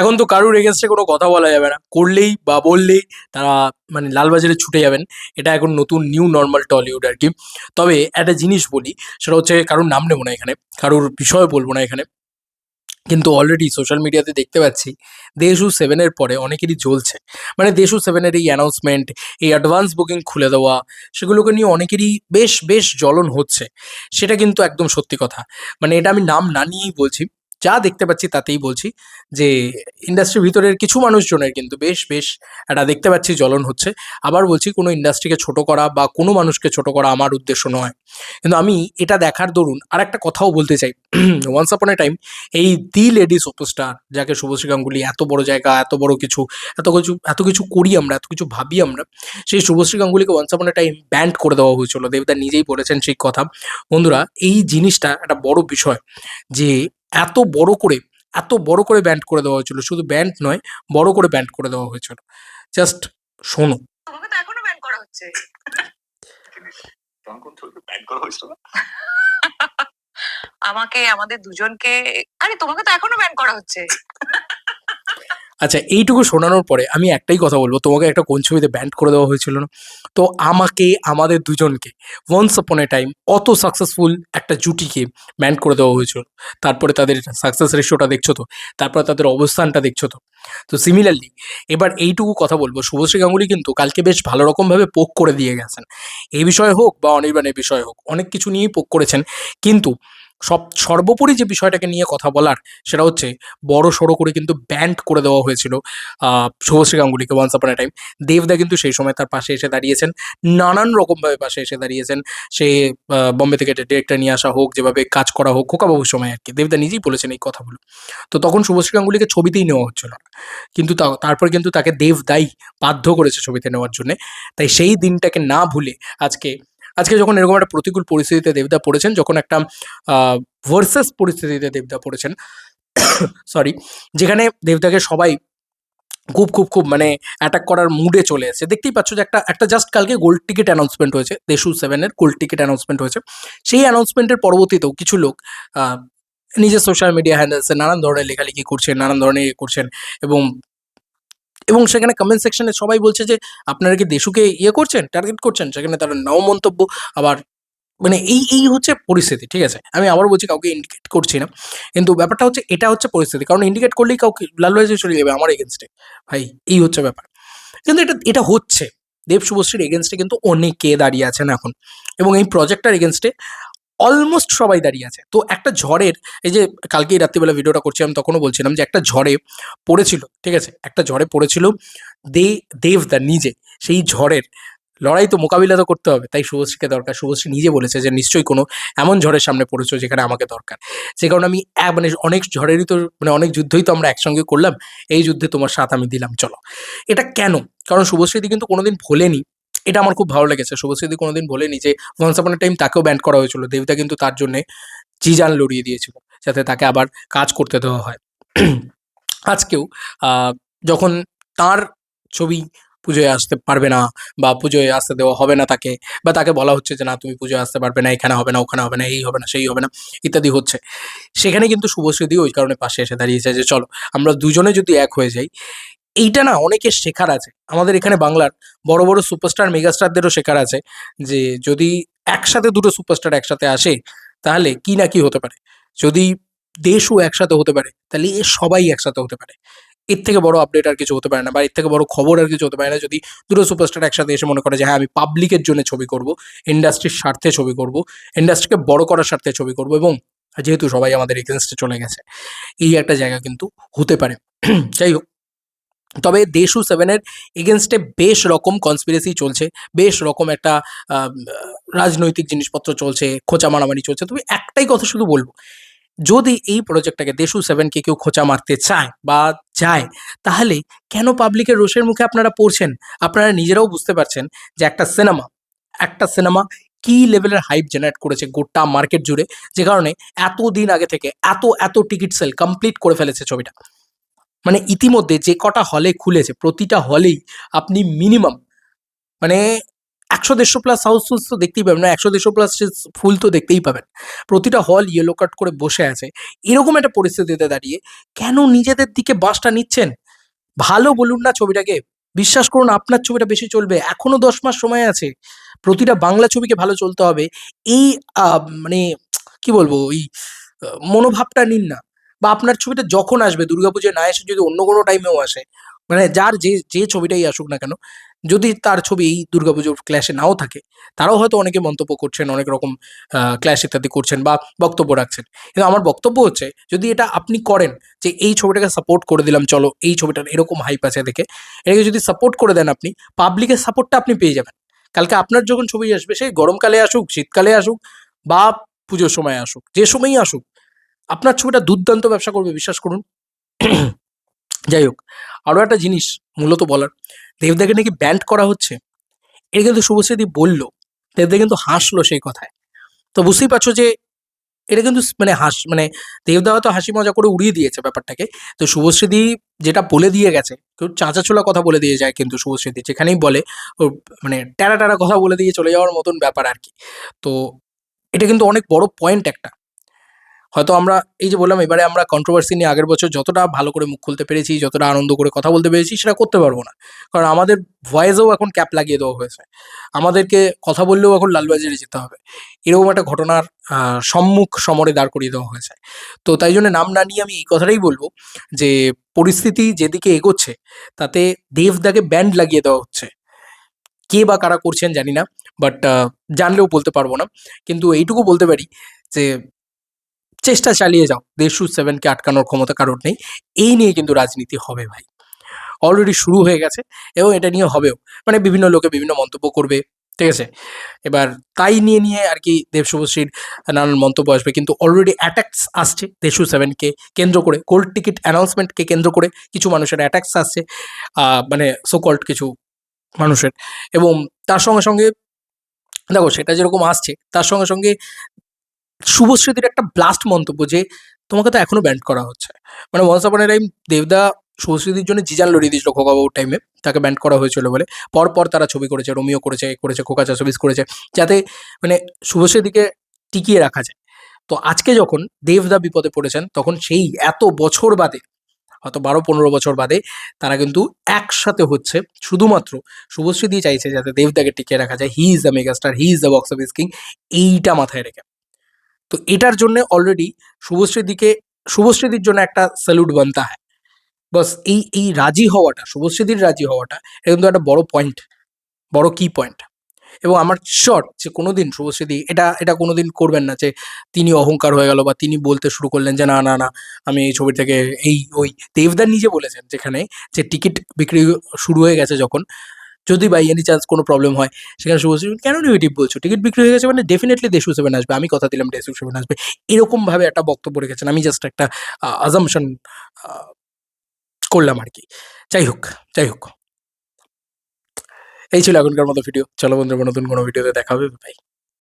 এখন তো কারুর এগেনস্টে কোনো কথা বলা যাবে না, করলেই বা বললেই তারা মানে লালবাজারে ছুটে যাবেন। এটা এখন নতুন নিউ নর্মাল টলিউড আর কি। তবে একটা জিনিস বলি, সেটা হচ্ছে কারুর নাম নেবো না এখানে, কারুর বিষয় বলবো না এখানে, কিন্তু অলরেডি সোশ্যাল মিডিয়াতে দেখতে পাচ্ছি দেশু সেভেনের পরে অনেকেরই জ্বলছে। মানে দেশু সেভেনের এই অ্যানাউন্সমেন্ট, এই অ্যাডভান্স বুকিং খুলে দেওয়া, সেগুলোকে নিয়ে অনেকেরই বেশ বেশ জ্বলন হচ্ছে। সেটা কিন্তু একদম সত্যি কথা। মানে এটা আমি নাম না নিয়েই বলছি, যা দেখতে পাচ্ছি তাতেই বলছি যে ইন্ডাস্ট্রির ভিতরের কিছু মানুষজনের কিন্তু বেশ বেশ একটা দেখতে পাচ্ছি জ্বলন হচ্ছে। আবার বলছি, কোনো ইন্ডাস্ট্রিকে ছোট করা বা কোনো মানুষকে ছোট করা আমার উদ্দেশ্য নয়, কিন্তু আমি এটা দেখার দরুন আর একটা কথাও বলতে চাই। ওয়ান্স আপন এ টাইম এই দি লেডি সুপারস্টার যাকে শুভশ্রী গাঙ্গুলি, এত বড় জায়গা, এত বড় কিছু, এত কিছু করি আমরা, এত কিছু ভাবি আমরা, সেই শুভশ্রী গাঙ্গুলিকে ওয়ান্স আপন এ টাইম ব্যান্ড করে দেওয়া হয়েছিল। দেবদা নিজেই বলেছেন সেই কথা। বন্ধুরা, এই জিনিসটা একটা বড় বিষয় যে এত বড় করে এত বড় করে ব্যান্ড করে দেওয়া হয়েছিল। শুধু ব্যান্ড নয়, বড় করে ব্যান্ড করে দেওয়া হয়েছিল। জাস্ট শোনো। তোমাকে তো এখনো ব্যান্ড করা হচ্ছে। তখন কোন ছবিতে ব্যান্ড করা হয়েছিল না? আমাকে, আমাদের দুজনকে। আরে তোমাকে তো এখনো ব্যান করা হচ্ছে। আচ্ছা, এইটুকু শোনানোর পরে আমি একটাই কথা বলবো, তোমাকে একটা কোন ছবিতে ব্যান্ড করে দেওয়া হয়েছিল না? তো আমাকে, আমাদের দুজনকে ওয়ান্স আপন এ টাইম অত সাকসেসফুল একটা জুটিকে ব্যান্ড করে দেওয়া হয়েছিল। তারপরে তাদের সাকসেস রেশিওটা দেখছো তো, তারপরে তাদের অবস্থানটা দেখছো তো। তো সিমিলারলি এবার এইটুকু কথা বলবো, শুভশ্রী গাঙ্গুলি কিন্তু কালকে বেশ ভালো রকমভাবে পোক করে দিয়ে গেছেন। এই বিষয়ে হোক বা অনির্বাণের বিষয়ে হোক, অনেক কিছু নিয়েই পোক করেছেন। কিন্তু সর্বোপরি যে বিষয়টাকে নিয়ে কথা বলার, সেটা হচ্ছে বড় সড়ো করে কিন্তু ব্যান্ড করে দেওয়া হয়েছিল শুভশ্রী গাঙ্গুলিকে ওয়ান্স আপন এ টাইম। দেবদা কিন্তু সেই সময় তার পাশে এসে দাঁড়িয়েছেন, নানান রকমভাবে পাশে এসে দাঁড়িয়েছেন। সে বম্বে থেকে ডিরেক্টর নিয়ে আসা হোক, যেভাবে কাজ করা হোক, খোকাবাবুর সময় আর কি, দেবদা নিজেই বলেছেন এই কথাগুলো। তো তখন শুভশ্রী গাঙ্গুলিকে ছবিতেই নেওয়া হচ্ছিল না, কিন্তু তারপর কিন্তু তাকে দেবদাই বাধ্য করেছে ছবিতে নেওয়ার জন্যে। তাই সেই দিনটাকে না ভুলে আজকে, আজকে যখন এরকম একটা প্রতিকূল পরিস্থিতিতে দেবদা পড়েছেন, যখন একটা ভার্সাস পরিস্থিতিতে দেবদা পড়েছেন, সরি, যেখানে দেবদাকে সবাই খুব খুব খুব মানে অ্যাটাক করার মুডে চলে এসেছে। দেখতেই পাচ্ছ যে একটা একটা জাস্ট কালকে গোল্ড টিকিট অ্যানাউন্সমেন্ট হয়েছে, দেশু সেভেনের গোল্ড টিকিট অ্যানাউন্সমেন্ট হয়েছে। সেই অ্যানাউন্সমেন্টের পরবর্তীতেও কিছু লোক আহ, নিজের সোশ্যাল মিডিয়া হ্যান্ডেলসে নানান ধরনের লেখালেখি করছেন, নানান ধরনের ইয়ে করছেন, এবং এবং সেখানে কমেন্ট সেকশনে সবাই বলছে যে আপনারা কি দেশুকে ইয়ে করছেন, টার্গেট করছেন। সেখানে তারা নাও মন্তব্য। আবার মানে এই হচ্ছে পরিস্থিতি, ঠিক আছে? আমি আবারও বলছি, কাউকে ইন্ডিকেট করছি না। কিন্তু ব্যাপারটা হচ্ছে, এটা হচ্ছে পরিস্থিতি। কারণ ইন্ডিকেট করলেই কাউকে লালবাজি চলে যাবে আমার এগেনস্টে। ভাই, এই হচ্ছে ব্যাপার। কিন্তু এটা এটা হচ্ছে। দেব শুভশ্রীর এগেনস্টে কিন্তু অনেকে দাঁড়িয়ে আছেন এখন, এবং এই প্রজেক্টটার এগেনস্টে অলমোস্ট সবাই দাঁড়িয়ে আছে। তো একটা ঝড়ের, এই যে কালকেই রাত্রিবেলা ভিডিওটা করছিলাম, তখনও বলছিলাম যে একটা ঝড়ে পড়েছিল, ঠিক আছে? একটা ঝড়ে পড়েছিল দে দেবদা নিজে। সেই ঝড়ের লড়াই তো, মোকাবিলা তো করতে হবে, তাই শুভশ্রীকে দরকার। শুভশ্রী নিজে বলেছে যে নিশ্চয়ই কোনো এমন ঝড়ের সামনে পড়েছো যেখানে আমাকে দরকার। সে কারণে আমি মানে অনেক ঝড়েরই তো, মানে অনেক যুদ্ধই তো আমরা একসঙ্গে করলাম, এই যুদ্ধে তোমার সাথ আমি দিলাম, চলো। এটা কেন? কারণ শুভশ্রীদি কিন্তু কোনোদিন ভোলেনি। এটা আমার খুব ভালো লেগেছে, শুভশ্রীদি কোনোদিন ভোলেনি যে ওয়ান্স আপন এ টাইম তাকেও ব্যান্ড করা হয়েছিল। দেবদা কিন্তু তার জন্যে জি জান লড়িয়ে দিয়েছিল, যাতে তাকে আবার কাজ করতে দেওয়া হয়। আজকেও যখন তার ছবি পুজোয় আসতে পারবে না, বা পুজোয় আসতে দেওয়া হবে না তাকে, বা তাকে বলা হচ্ছে যে না তুমি পুজোয় আসতে পারবে না, এখানে হবে না, ওখানে হবে না, এই হবে না, সেই হবে না, ইত্যাদি হচ্ছে, সেখানে কিন্তু শুভশ্রীদি ওই কারণে পাশে এসে দাঁড়িয়েছে যে চলো আমরা দুজনে যদি এক হয়ে যাই। এইটা না অনেকের শেখার আছে আমাদের এখানে বাংলার, বড় বড় সুপারস্টার মেগাস্টারদেরও শেখার আছে, যে যদি একসাথে দুটো সুপারস্টার একসাথে আসে, তাহলে কি না কি হতে পারে। যদি দেশও একসাথে হতে পারে, তাহলে এ সবাই একসাথে হতে পারে। এর থেকে বড় আপডেট আর কিছু হতে পারে না, বা এর থেকে বড় খবর আর কিছু হতে পারে না। যদি দুটো সুপারস্টার একসাথে এসে মনে করে যে হ্যাঁ আমি পাবলিকের জন্য ছবি করব, ইন্ডাস্ট্রির স্বার্থে ছবি করব, ইন্ডাস্ট্রিকে বড় করার স্বার্থে ছবি করব, এবং যেহেতু সবাই আমাদের এগেনস্টে চলে গেছে, এই একটা জায়গা কিন্তু হতে পারে। যাই হোক, তবে দেশু সেভেনের এগেনস্টে বেশ রকম কনস্পিরেসি চলছে, বেশ রকম একটা রাজনৈতিক জিনিসপত্র চলছে, খোঁচা মারামারি চলছে। তবে একটাই কথা শুধু বলবো, যদি এই প্রজেক্টটাকে দেশু সেভেনকে কেউ খোঁচা মারতে চায় বা যায়, তাহলে কেন পাবলিকের রোষের মুখে আপনারা পড়ছেন? আপনারা নিজেরাও বুঝতে পারছেন যে একটা সিনেমা কি লেভেলের হাইপ জেনারেট করেছে গোটা মার্কেট জুড়ে, যে কারণে এতদিন আগে থেকে এত এত টিকিট সেল কমপ্লিট করে ফেলেছে ছবিটা। মানে ইতিমধ্যে যে কটা হলে খুলেছে, প্রতিটা হলেই আপনি মিনিমাম মানে 100-150+ হাউসফুল তো দেখতেই পাবেন, না 100-150+ ফুল তো দেখতেই পাবেন। প্রতিটা হল ইয়েলো কাট করে বসে আছে। এরকম একটা পরিস্থিতিতে দাঁড়িয়ে কেন নিজেদের দিকে বাসটা নিচ্ছেন? ভালো বলুন না ছবিটাকে। বিশ্বাস করুন আপনার ছবিটা বেশি চলবে। এখনো ১০ মাস সময় আছে। প্রতিটা বাংলা ছবিকে ভালো চলতে হবে। এই আ মানে কি বলবো? ওই মনোভাবটা নিন না। বা আপনার ছবিটা যখন আসবে দুর্গাপুজোয় না এসে যদি অন্য কোনো টাইমেও আসে, মানে যার যে ছবিটাই আসুক না কেন, যদি তার ছবি এই দুর্গাপুজোর ক্ল্যাশে নাও থাকে, তারাও হয়তো অনেকে মন্তব্য করছেন, অনেক রকম ক্ল্যাশ ইত্যাদি করছেন বা বক্তব্য রাখছেন। কিন্তু আমার বক্তব্য হচ্ছে যদি এটা আপনি করেন যে এই ছবিটাকে সাপোর্ট করে দিলাম চলো, এই ছবিটার এরকম হাইপ আছে দেখে, এটাকে যদি সাপোর্ট করে দেন আপনি, পাবলিকের সাপোর্টটা আপনি পেয়ে যাবেন। কালকে আপনার যখন ছবি আসবে সে গরমকালে আসুক, শীতকালে আসুক বা পুজোর সময় আসুক, যে সময়ই আসুক, আপনার ছবিটা দুর্দান্ত ব্যবসা করবে বিশ্বাস করুন। যাই হোক, আরো একটা জিনিস মূলত বলার, দেবদাকে নাকি ব্যান্ড করা হচ্ছে। এটা কিন্তু শুভশ্রীদি বলল। দেবদা কিন্তু হাসলো সেই কথায়। তো বুঝতেই পারছো যে এটা কিন্তু মানে মানে দেবদা হয়তো হাসি মজা করে উড়িয়ে দিয়েছে ব্যাপারটাকে। তো শুভশ্রীদি যেটা বলে দিয়ে গেছে, কেউ চাঁচাছোলা কথা বলে দিয়ে যায় কিন্তু শুভশ্রীদি। যেখানেই বলে ও মানে ট্যারা কথা বলে দিয়ে চলে যাওয়ার মতন ব্যাপার আরকি। তো এটা কিন্তু অনেক বড় পয়েন্ট একটা। হয়তো আমরা এই যে বললাম এবারে আমরা কন্ট্রোভার্সি নিয়ে আগের বছর যতটা ভালো করে মুখ খুলতে পেরেছি, যতটা আনন্দ করে কথা বলতে পেরেছি সেটা করতে পারবো না। কারণ আমাদের ভয়েসেও এখন ক্যাপ লাগিয়ে দেওয়া হয়েছে। আমাদেরকে কথা বললেও এখন লালবাজারে যেতে হবে। এরকম একটা ঘটনার সম্মুখ সমরে দাঁড় করিয়ে দেওয়া হয়েছে। তো তাই জন্য নাম না নিয়ে আমি এই কথাটাই বলবো যে পরিস্থিতি যেদিকে এগোচ্ছে তাতে দেবদাকে ব্যান্ড লাগিয়ে দেওয়া হচ্ছে। কে বা কারা করছেন জানি না। বাট জানলেও বলতে পারবো না। কিন্তু এইটুকু বলতে পারি যে চেষ্টা চালিয়ে যাও। দেশু 7 কে আটকানোর ক্ষমতা কারোর নেই। এই নিয়ে কিন্তু রাজনীতি হবে ভাই। অলরেডি শুরু হয়ে গেছে এবং এটা নিয়ে হবেও। মানে বিভিন্ন লোকে বিভিন্ন মন্তব্য করবে। ঠিক আছে? এবার তাই নিয়ে আরকি দেব শুভশ্রীর নানান মন্তব্য আসবে। কিন্তু অলরেডি অ্যাটাকস আসছে দেশু 7 কে কেন্দ্র করে। গোল্ড টিকেট অ্যানাউন্সমেন্ট কে কেন্দ্র করে কিছু মানুষের অ্যাটাকস আসছে। মানে সো কল্ড কিছু মানুষের। এবং তার সঙ্গে দেখো সেটা যেরকম আসছে তার সঙ্গে শুভশ্রীদির একটা ব্লাস্ট মন্তব্য যে, "তোমাকে তো এখনো ব্যান্ড করা হচ্ছে।" মানে ওয়ান্স আপন এ টাইম দেবদা শুভশ্রীদির জন্য জিজান লড়িয়ে দিয়েছিল খোকাবাবুর টাইমে। তাকে ব্যান্ড করা হয়েছিল বলে। পরপর তারা ছবি করেছে, রোমিও করেছে, এ করেছে, খোকা চাচুবিস করেছে। যাতে মানে শুভশ্রীদিকে টিকিয়ে রাখা যায়। তো আজকে যখন দেবদা বিপদে পড়েছেন তখন সেই এত বছর বাদে, হয়তো ১২-১৫ বছর বাদে তারা কিন্তু একসাথে হচ্ছে। শুধুমাত্র শুভশ্রীদি চাইছে যাতে দেবদাকে টিকিয়ে রাখা যায়। He is the megastar, he is the box office king এইটা মাথায় রেখে। তো এটার জন্য অলরেডি শুভশ্রীদিকে শুভশ্রীদির জন্য একটা স্যালুট বানতা হ্যায়। বাস এই রাজি হওয়াটা, শুভশ্রীদির রাজি হওয়াটা এটা কিন্তু একটা বড় পয়েন্ট, বড় কি পয়েন্ট। এবং আমার শিওর যে কোনোদিন শুভশ্রীদি এটা কোনোদিন করবেন না যে তিনি অহংকার হয়ে গেল বা তিনি বলতে শুরু করলেন যে, "না, আমি এই ছবি থেকে এই ওই।" দেবদা নিজে বলেছেন যেখানে যে টিকিট বিক্রি শুরু হয়ে গেছে যখন, যদি বাই এনি চান্স কোনো প্রবলেম হয়, সেখানে শুভশ্রী কেন নেগেটিভ বলছো? টিকিট বিক্রি হয়ে গেছে মানে ডেফিনিটলি দেশু 7 আসবে। আমি কথা দিলাম দেশু 7 আসবে। এরকমভাবে একটা বক্তব্য রেখেছেন। আমি জাস্ট একটা assumption আ করলাম আরকি। যাই হোক, যাই হোক। এই ছিল এখনকার মতো ভিডিও। চলো বন্ধুরা নতুন কোনো ভিডিওতে দেখা হবে। বাই।